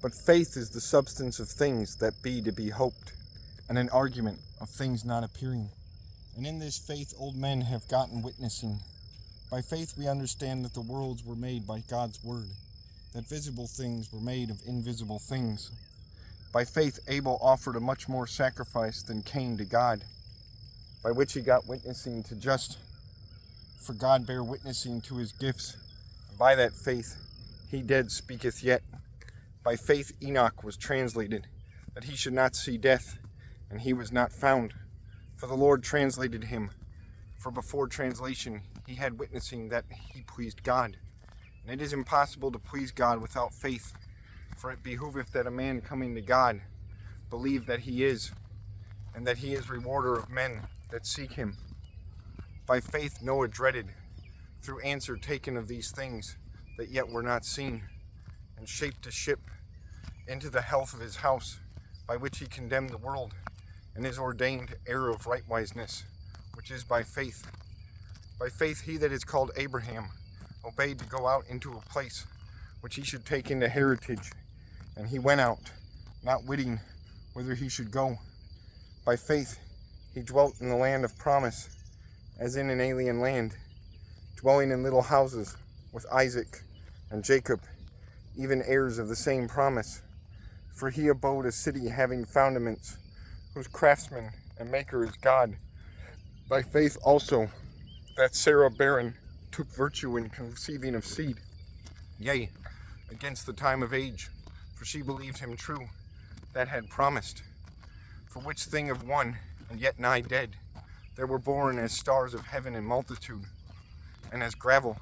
But faith is the substance of things that be to be hoped, and an argument of things not appearing. And in this faith old men have gotten witnessing. By faith we understand that the worlds were made by God's word, that visible things were made of invisible things. By faith Abel offered a much more sacrifice than Cain to God, by which he got witnessing to just, for God bare witnessing to his gifts. And by that faith he dead speaketh yet. By faith Enoch was translated, that he should not see death, and he was not found. For the Lord translated him, for before translation he had witnessing that he pleased God. And it is impossible to please God without faith, for it behoveth that a man coming to God believe that he is, and that he is rewarder of men that seek him. By faith Noah dreaded, through answer taken of these things that yet were not seen, and shaped a ship into the health of his house, by which he condemned the world, and is ordained heir of rightwiseness, which is by faith. By faith he that is called Abraham obeyed to go out into a place which he should take into heritage, and he went out, not witting whither he should go. By faith he dwelt in the land of promise, as in an alien land, dwelling in little houses with Isaac and Jacob, even heirs of the same promise. For he abode a city having foundaments, whose craftsman and maker is God. By faith also that Sarah barren took virtue in conceiving of seed, yea, against the time of age, for she believed him true that had promised. For which thing of one, and yet nigh dead, there were born as stars of heaven in multitude, and as gravel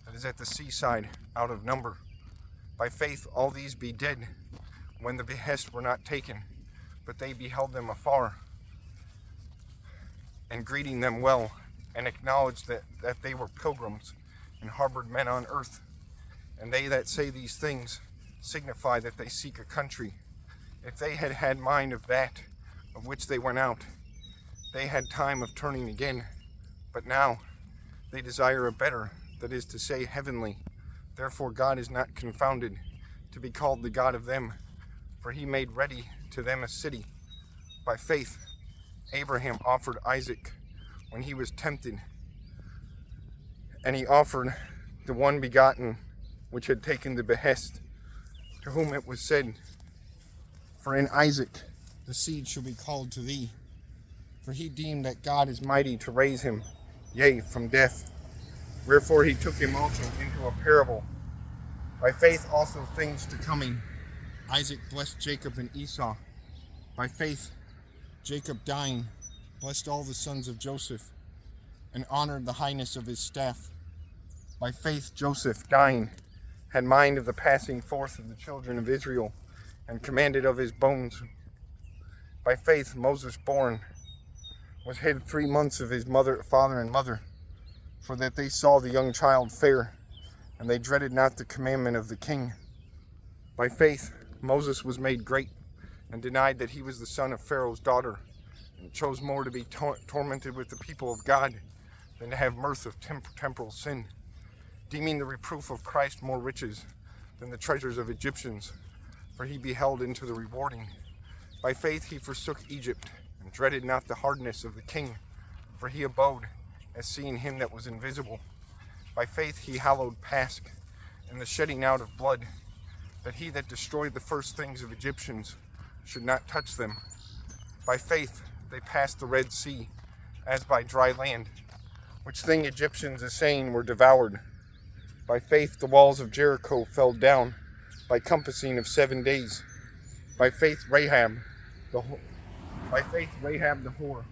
that is at the seaside out of number. By faith all these be dead, when the behest were not taken, but they beheld them afar, and greeting them well, and acknowledged that they were pilgrims, and harbored men on earth. And they that say these things signify that they seek a country. If they had had mind of that of which they went out, they had time of turning again. But now they desire a better, that is to say, heavenly. Therefore God is not confounded to be called the God of them, for he made ready to them a city. By faith Abraham offered Isaac when he was tempted, and he offered the one begotten which had taken the behest, to whom it was said, for in Isaac the seed shall be called to thee. For he deemed that God is mighty to raise him, yea, from death. Wherefore he took him also into a parable. By faith also things to coming, Isaac blessed Jacob and Esau. By faith Jacob dying blessed all the sons of Joseph, and honored the highness of his staff. By faith Joseph dying had mind of the passing forth of the children of Israel, and commanded of his bones. By faith Moses born was hid 3 months of his father and mother, for that they saw the young child fair, and they dreaded not the commandment of the king. By faith Moses was made great, and denied that he was the son of Pharaoh's daughter, and chose more to be tormented with the people of God than to have mirth of temporal sin, deeming the reproof of Christ more riches than the treasures of Egyptians, for he beheld into the rewarding. By faith he forsook Egypt, and dreaded not the hardness of the king, for he abode as seeing him that was invisible. By faith he hallowed Pasch, and the shedding out of blood, that he that destroyed the first things of Egyptians should not touch them. By faith they passed the Red Sea, as by dry land, which thing Egyptians assaying were devoured. By faith the walls of Jericho fell down, by compassing of 7 days. By faith Rahab the whore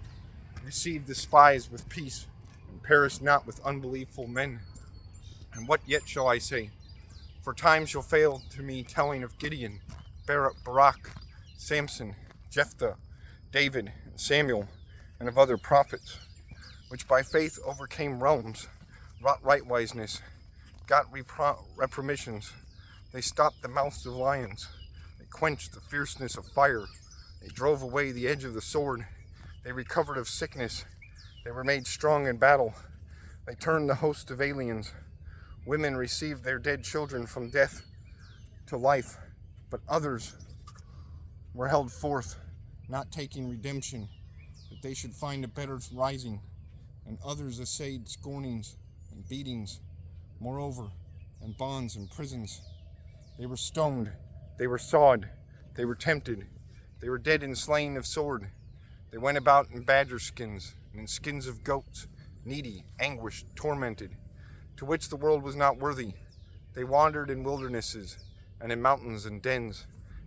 received the spies with peace, and perished not with unbelievful men. And what yet shall I say? For time shall fail to me telling of Gideon, Barak, Samson, Jephthah, David, and Samuel, and of other prophets, which by faith overcame realms, wrought rightwiseness, got reprimissions. They stopped the mouths of lions. They quenched the fierceness of fire. They drove away the edge of the sword. They recovered of sickness. They were made strong in battle. They turned the host of aliens. Women received their dead children from death to life. But others were held forth, not taking redemption, that they should find a better rising. And others essayed scornings and beatings, moreover, and bonds and prisons. They were stoned, they were sawed, they were tempted, they were dead and slain of sword. They went about in badger skins, and in skins of goats, needy, anguished, tormented, to which the world was not worthy. They wandered in wildernesses, and in mountains and dens,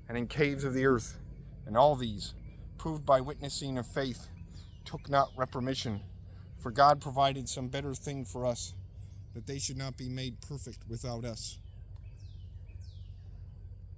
and in caves of the earth. And all these, proved by witnessing of faith, took not repermission. For God provided some better thing for us, that they should not be made perfect without us.